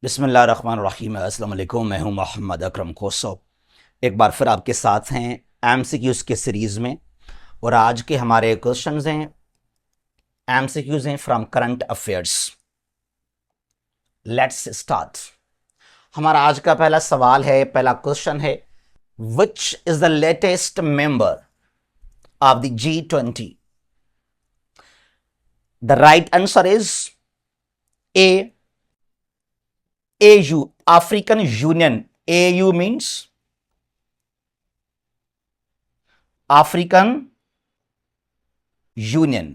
बिस्मिल्लाहिर्रहमानिर्रहीम। अस्सलाम वालेकुम। मैं हूं मोहम्मद अकरम कोसो। एक बार फिर आपके साथ हैं एमसीक्यूज़ के सीरीज़ में। और आज के हमारे क्वेश्चंस हैं, एमसीक्यूज़ हैं from current affairs. Let's start. हमारा आज का पहला सवाल है, पहला क्वेश्चन है, which is the latest member of the G20? The right answer is a AU, African Union. AU means African Union.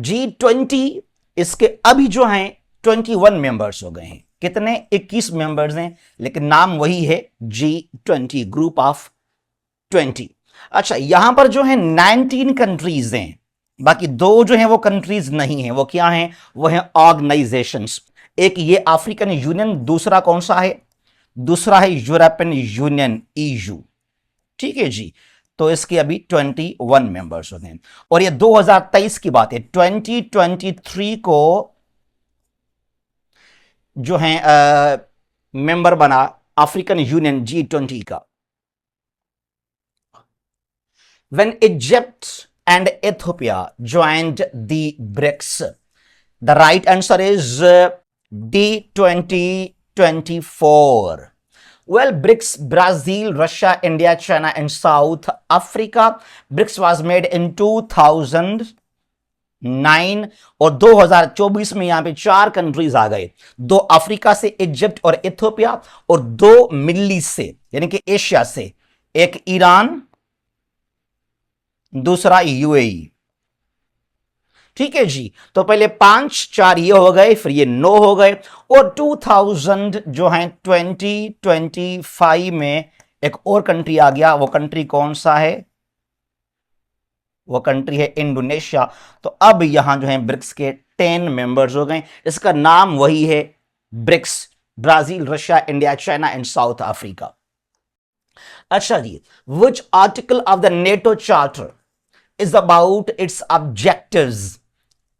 G20 इसके अभी जो हैं 21 मेंबर्स हो गए हैं। कितने? 21 मेंबर्स हैं, लेकिन नाम वही है G20, ग्रुप ऑफ 20। अच्छा, यहां पर जो है 19 कंट्रीज हैं, बाकी दो जो हैं वो कंट्रीज नहीं हैं। वो क्या हैं? वो हैं ऑर्गेनाइजेशंस। एक ये अफ्रीकन यूनियन, दूसरा कौन सा है? दूसरा है यूरोपियन यूनियन, EU। ठीक है जी। तो इसके अभी 21 मेंबर्स होते हैं। और ये 2023 की बात है। 2023 को जो है मेंबर बना अफ्रीकन यूनियन G20 का। When Egypt and Ethiopia joined the BRICS, the right answer is D, 2024. Well, BRICS, Brazil, Russia, India, China, and South Africa. BRICS was made in 2009 और 2024 में यहां पे 4 कंट्रीज आ गए। 2 अफ्रीका से, Egypt और Ethiopia, और 2 middle east से यानी कि एशिया से, एक ईरान, दूसरा UAE। ठीक है जी। तो पहले 5-4 ये हो गए, फिर ये 9 हो गए, और 2000 जो है 2025 में एक और कंट्री आ गया। वो कंट्री कौन सा है? वो कंट्री है इंडोनेशिया। तो अब यहां जो है ब्रिक्स के 10 मेंबर्स हो गए। इसका नाम वही है, BRICS, Brazil, Russia, India, China and South Africa. अच्छा जी, which article of the NATO charter is about its objectives?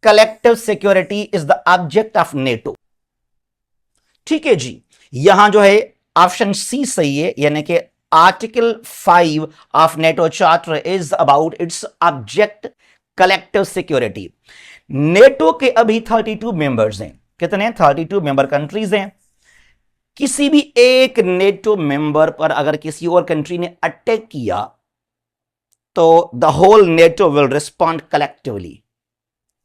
Collective security is the object of NATO. ठीक है जी। यहां जो है ऑप्शन सी सही है, यानी कि article 5 of NATO charter is about its object collective security. NATO के अभी 32 मेंबर्स हैं। कितने? 32 मेंबर कंट्रीज हैं। किसी भी एक नेटो मेंबर पर अगर किसी और कंट्री ने अटैक किया तो the whole NATO will respond collectively.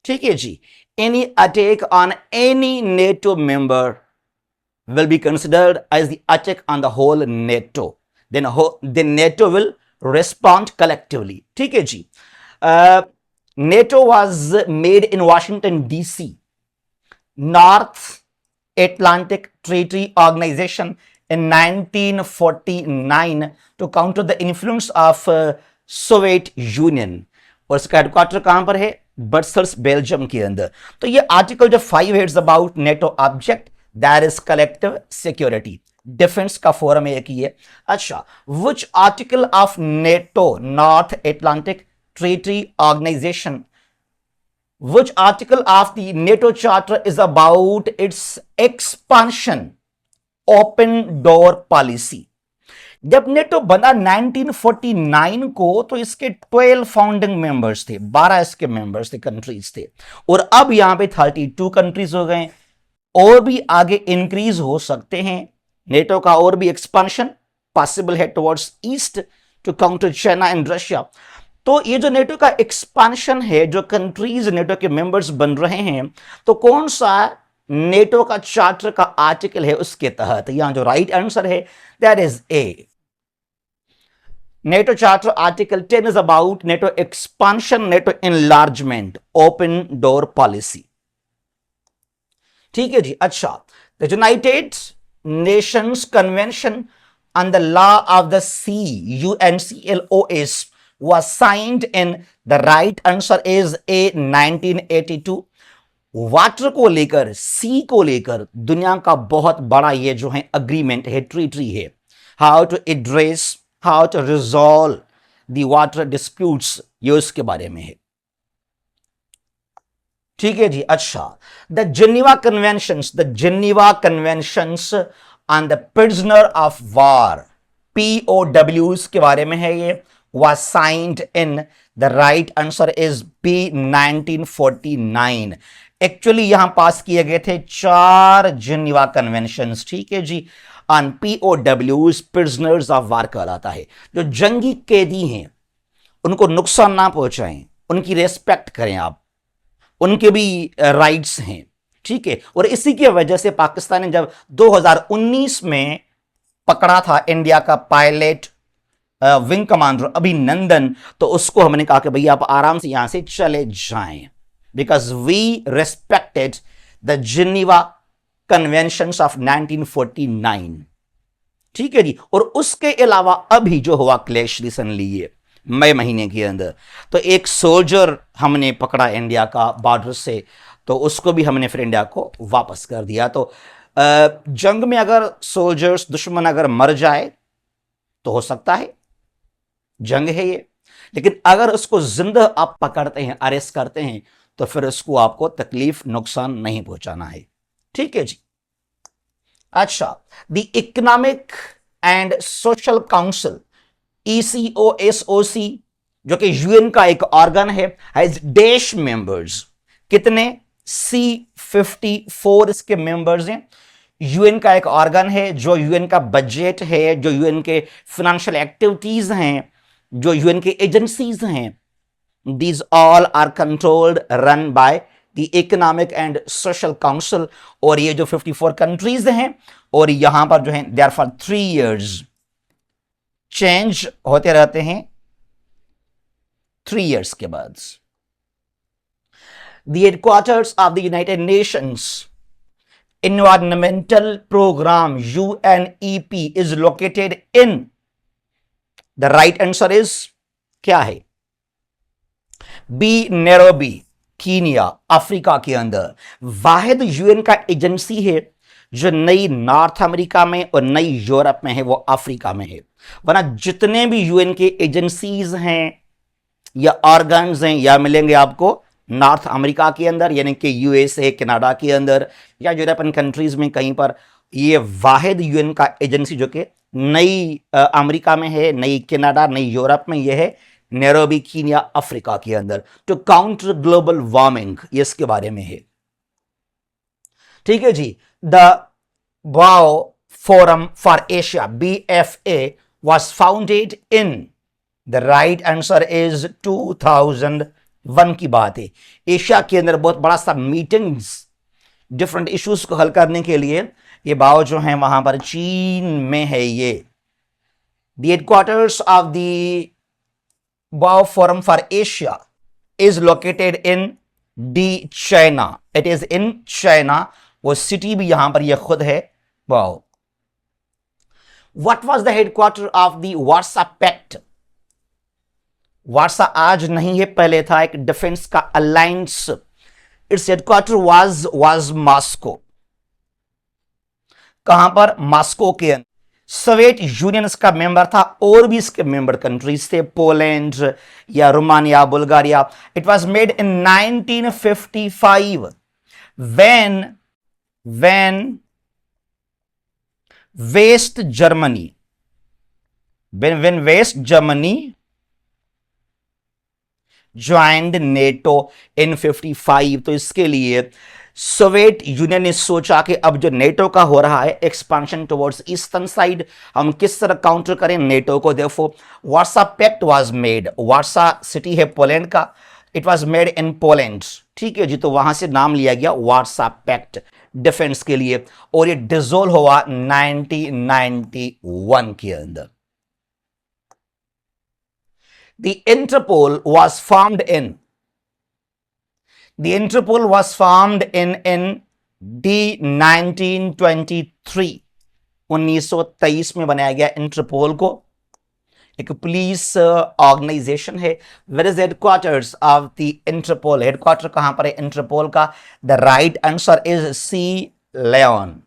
ठीक है जी। Any attack on any NATO member will be considered as the attack on the whole NATO. Then NATO will respond collectively. ठीक है जी। NATO was made in Washington DC, North Atlantic Treaty Organization, in 1949 to counter the influence of Soviet Union. और इसका headquarter कहां पर है? Brussels, Belgium के अंदर। तो ये आर्टिकल जो 5 है, it's about NATO object, that is collective security. Defence का फोरम एक ही है। अच्छा, which article of NATO North Atlantic Treaty Organisation, which article of the NATO charter is about its expansion, open door policy. जब NATO बना 1949 को, तो इसके 12 फाउंडिंग मेंबर्स थे, 12 इसके मेंबर्स थे, कंट्रीज थे। और अब यहां पे 32 कंट्रीज हो गए, और भी आगे इंक्रीज हो सकते हैं। नेटो का और भी एक्सपांशन पॉसिबल है towards east to counter China and Russia. तो ये जो नेटो का एक्सपांशन है, जो कंट्रीज नेटो के मेंबर्स बन रहे हैं, तो कौन सा नेटो का चार्टर का आर्टिकल है उसके तहत? यहां जो राइट आंसर है that is a. NATO Charter Article 10 is about NATO expansion, NATO enlargement, open door policy. ठीक है जी। अच्छा, the United Nations Convention on the Law of the Sea, UNCLOS, was signed in, the right answer is A, 1982। Water को लेकर, सी को लेकर दुनिया का बहुत बड़ा ये जो है अग्रीमेंट है, ट्रीटी है। How to address, how to resolve the water disputes, ये उसके बारे में है। ठीक है जी। अच्छा, the Geneva Conventions on the prisoner of war, POWs के बारे में है ये, was signed in, the right answer is B 1949। Actually यहां पास किए गए थे 4 जेनीवा कन्वेंशंस, ठीक है जी, on POWs, prisoners of war कहलाता है। जो जंगी कैदी हैं उनको नुकसान ना पहुंचाएं, उनकी रेस्पेक्ट करें आप, उनके भी राइट्स हैं, ठीक है। और इसी की वजह से पाकिस्तान ने जब 2019 में पकड़ा था इंडिया का पायलट विंग कमांडर अभिनंदन, तो उसको हमने कहा कि भैया आप आराम से यहां से चले जाएं, because we respected the Geneva Conventions of 1949, ठीक है जी। और उसके अलावा अभी जो हुआ क्लैश रिसेंटली ये मई महीने के अंदर, तो एक सोल्जर हमने पकड़ा इंडिया का बॉर्डर से, तो उसको भी हमने फिर इंडिया को वापस कर दिया। तो जंग में अगर सोल्जर्स, दुश्मन अगर मर जाए तो हो सकता है, जंग है ये, लेकिन अगर उसको जिंदा आप पकड़ते हैं, अरेस्ट करते हैं, तो फिर उसको आपको तकलीफ, नुकसान नहीं पहुंचाना है, ठीक है जी। अच्छा, the economic and social council, ECOSOC, जो कि यूएन का एक ऑर्गन है, हैज डैश मेंबर्स। कितने? C54 इसके मेंबर्स हैं। यूएन का एक ऑर्गन है, जो यूएन का बजट है, जो यूएन के फाइनेंशियल एक्टिविटीज हैं, जो यूएन के एजेंसीज हैं, these all are controlled, run by the economic and social council. और ये जो 54 कंट्रीज हैं, और यहां पर जो है they are for 3 years, change होते रहते हैं 3 years के बाद। The headquarters of the United Nations environmental programme, UNEP, is located in, the right answer is क्या है? बी, नैरोबी, कीनिया, अफ्रीका के अंदर। वाहिद यूएन का एजेंसी है जो नई नॉर्थ अमेरिका में और नई यूरोप में है, वो अफ्रीका में है। वरना जितने भी यूएन के एजेंसीज हैं या ऑर्गन्स हैं, या मिलेंगे आपको नॉर्थ अमेरिका के अंदर, यानी कि USA, कनाडा के अंदर, या यूरोपियन कंट्रीज में कहीं पर। ये वाहिद यूएन का एजेंसी जो कि नई अमेरिका में है, नई कनाडा, नई यूरोप में, यह है नैरोबी, कीनिया, अफ्रीका के अंदर। टू काउंटर ग्लोबल वार्मिंग, ये इसके बारे में है, ठीक है जी। द बाओ forum for Asia, BFA, was founded in, the right answer is 2001 की बात है। एशिया के अंदर बहुत बड़ा सा मीटिंग्स, डिफरेंट इश्यूज को हल करने के लिए, ये बाओ जो है वहां पर चीन में है ये। द हेडक्वार्टर्स ऑफ द बाओ forum for Asia is located in D, China. It is in China, वो सिटी भी यहां पर ये खुद है, बाओ। What was the headquarter of the Warsaw Pact? Warsaw आज नहीं है, पहले था एक डिफेंस का alliance. Its headquarter was Moscow. कहां पर? मॉस्को के अंदर। सोवियत यूनियन इसका मेंबर था, और भी इसके मेंबर कंट्रीज थे, पोलैंड या Romania, Bulgaria. It was made in 1955 when West Germany, when West Germany joined NATO in 55। तो इसके लिए सोवियत यूनियन ने सोचा कि अब जो नेटो का हो रहा है एक्सपेंशन टुवर्ड्स ईस्टर्न साइड, हम किस तरह काउंटर करें नेटो को। देखो, Warsaw Pact was made, Warsaw city है पोलैंड का, it was made in Poland, ठीक है जी। तो वहां से नाम लिया गया वार्सा पैक्ट डिफेंस के लिए, और ये डिसोल्व हुआ 1991 के अंदर। The Interpol was formed in, the Interpol was formed in the 1923, 1923 में बनाया गया इंटरपोल को। एक पुलिस ऑर्गेनाइजेशन है। Where is headquarters of the Interpol? Headquarter कहां पर है इंटरपोल का? The right answer is C, Lyon.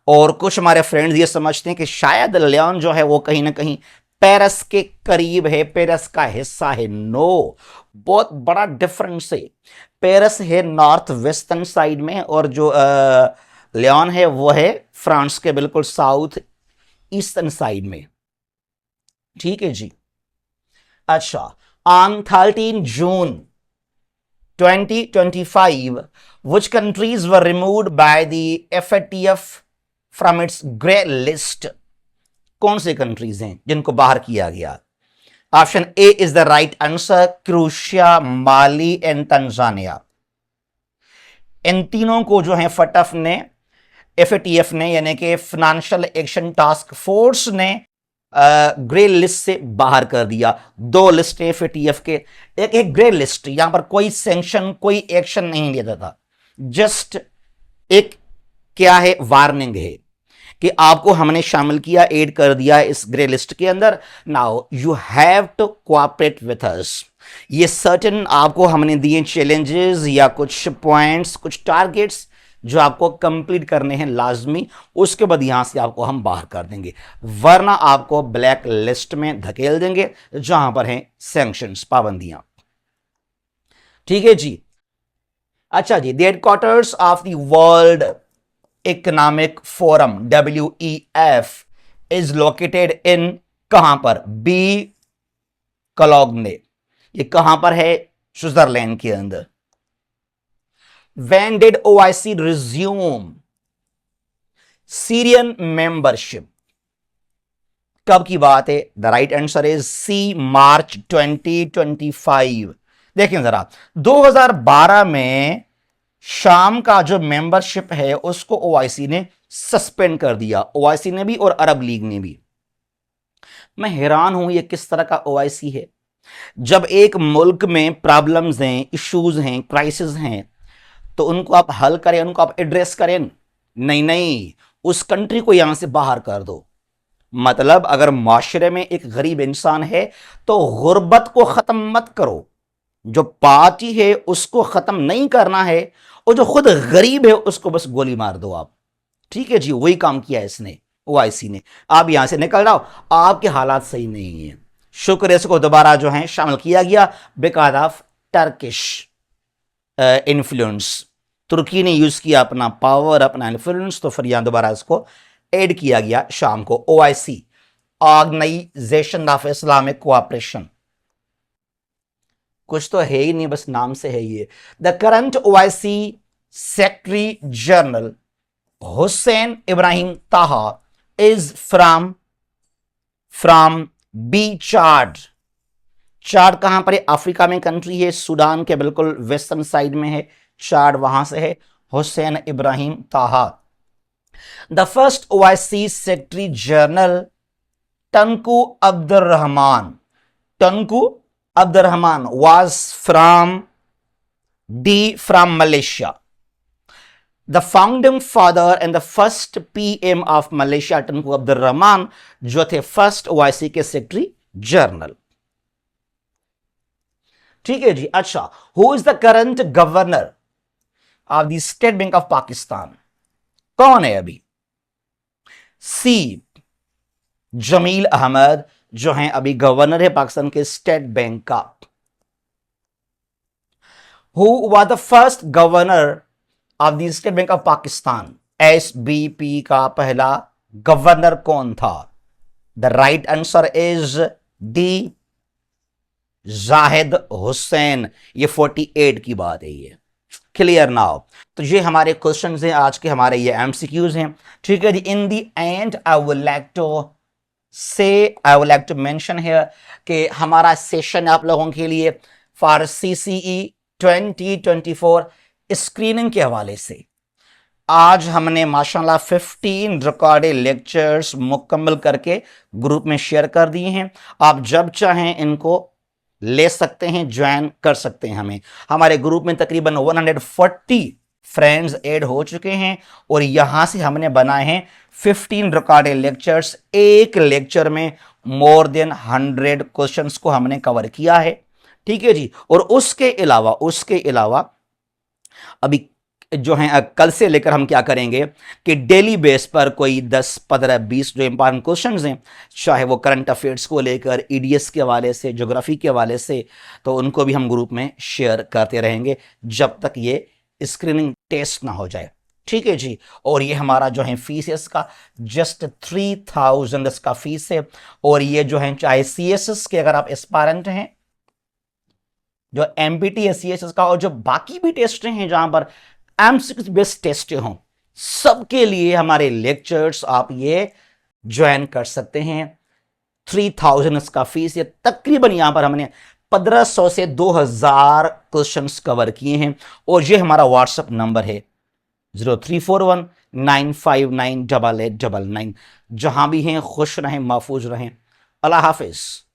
और कुछ हमारे फ्रेंड्स ये समझते हैं कि शायद लियोन जो है वो कहीं ना कहीं पेरिस के करीब है, पेरिस का हिस्सा है? नो, बहुत बड़ा डिफरेंस है। पेरिस है नॉर्थ वेस्टर्न साइड में, और जो लियोन है वो है फ्रांस के बिल्कुल साउथ ईस्टर्न साइड में। ठीक है जी। अच्छा, on 13 June 2025 which countries were removed by the FATF from its grey list? कौन से कंट्रीज हैं जिनको बाहर किया गया? Option A is the right answer, Croatia, Mali and Tanzania. इन तीनों को जो है फटफ ने, एफएटीएफ ने, यानी कि फाइनेंशियल एक्शन टास्क फोर्स ने ग्रे लिस्ट से बाहर कर दिया। दो लिस्ट एफएटीएफ के, एक ग्रे लिस्ट, यहां पर कोई सैंक्शन, कोई एक्शन नहीं लेता था, जस्ट एक क्या है, वार्निंग है कि आपको हमने शामिल किया, ऐड कर दिया इस ग्रे लिस्ट के अंदर। Now you have to cooperate with us. ये सर्टेन आपको हमने दिए चैलेंजेस या कुछ पॉइंट्स, कुछ टारगेट्स जो आपको कंप्लीट करने हैं लाजमी, उसके बाद यहां से आपको हम बाहर कर देंगे, वरना आपको ब्लैक लिस्ट में धकेल देंगे जहां पर हैं सैंक्शंस, पाबंदियां। ठीक है जी। अच्छा जी, the headquarters of the world economic forum WEF is located in, कहां पर? B Cologne. ये कहां पर है? स्विट्जरलैंड के अंदर। When did OIC resume Syrian membership? कब की बात है? The right answer is C, March 2025। देखें जरा, 2012 में शाम का जो मेंबरशिप है उसको ओआईसी ने सस्पेंड कर दिया, ओआईसी ने भी और अरब लीग ने भी। मैं हैरान हूं ये किस तरह का ओआईसी है। जब एक मुल्क में प्रॉब्लम्स हैं, इश्यूज हैं, क्राइसिस हैं, तो उनको आप हल करें, उनको आप एड्रेस करें। नहीं नहीं, उस कंट्री को यहां से बाहर कर दो। मतलब अगर माशरे में एक गरीब इंसान है तो गुर्बत को खत्म मत करो, जो पार्टी है उसको खत्म नहीं करना है, और जो खुद गरीब है उसको बस गोली मार दो आप। ठीक है जी, वही काम किया इसने, ओआईसी ने। आप यहां से निकल जाओ, आपके हालात सही नहीं है। शुक्र इसको दोबारा जो है शामिल किया गया बिकॉज ऑफ टर्किश इन्फ्लुएंस। तुर्की ने यूज किया अपना पावर, अपना इन्फ्लुएंस, तो फिर यहां दोबारा इसको ऐड किया गया शाम को। OIC, organisation of Islamic cooperation, कुछ तो है ही नहीं, बस नाम से है ये। The current OIC secretary general Hussein Ibrahim Taha is from B Chad. Chad कहां पर है? अफ्रीका में कंट्री है, सूडान के बिल्कुल वेस्टर्न साइड में है चार्ड, वहां से है हुसैन इब्राहिम ताहा। The first OIC secretary general टंकू Abdurrahman, टंकू Abdurrahman was from Malaysia. The founding father and the first PM of Malaysia, Tunku Abdul Rahman, जो थे फर्स्ट ओआईसी के सेक्रेटरी जनरल। ठीक है जी। अच्छा, who is the current governor of the state bank of Pakistan? कौन है अभी? सी, जमील अहमद, जो हैं अभी गवर्नर है पाकिस्तान के स्टेट बैंक का। Who was the first governor of the state bank of Pakistan? SBP का पहला गवर्नर कौन था? The right answer is D, Zahid Hussain. ये 48 की बात है ये। Clear now? तो ये हमारे क्वेश्चंस हैं आज के, हमारे ये एमसीक्यूज हैं। ठीक है जी। In the end I would like to mention here कि हमारा सेशन आप लोगों के लिए फॉर सीसीई 2024 स्क्रीनिंग के हवाले से आज हमने माशाल्लाह 15 रिकॉर्डेड लेक्चर्स मुकम्मल करके ग्रुप में शेयर कर दिए हैं। आप जब चाहें इनको ले सकते हैं, ज्वाइन कर सकते हैं। हमारे ग्रुप में तकरीबन 140 फ्रेंड्स ऐड हो चुके हैं और यहां से हमने बनाए हैं 15 रिकॉर्डेड लेक्चर्स। एक लेक्चर में मोर देन 100 क्वेश्चंस को हमने कवर किया है। ठीक है जी। और उसके अलावा अभी जो है कल से लेकर हम क्या करेंगे कि डेली बेस पर कोई 10, 15, 20 जो इंपॉर्टेंट क्वेश्चंस हैं, चाहे वो करंट अफेयर्स को लेकर, ईडीएस के हवाले से, ज्योग्राफी के हवाले से, तो उनको भी हम ग्रुप में शेयर करते रहेंगे जब तक ये स्क्रीनिंग टेस्ट ना हो जाए। ठीक है जी। और ये हमारा जो है फीस है इसका जस्ट 3000 इसका फीस है। और ये जो है चाहे सीएसएस के अगर आप एस्पायरेंट हैं, जो एमपीटी है सीएसएस का, और जो बाकी भी टेस्ट हैं जहां पर एमसीक्यू बेस्ड टेस्ट हों, सबके लिए हमारे लेक्चर्स आप ये ज्वाइन कर सकते हैं। 3000 इसका फीस है। तकरीबन यहां पर हमने 1500 से 2000 क्वेश्चंस कवर किए हैं। और ये हमारा व्हाट्सएप नंबर है 034195988899। जहां भी हैं खुश रहें, महफूज रहें। अल्लाह हाफिज।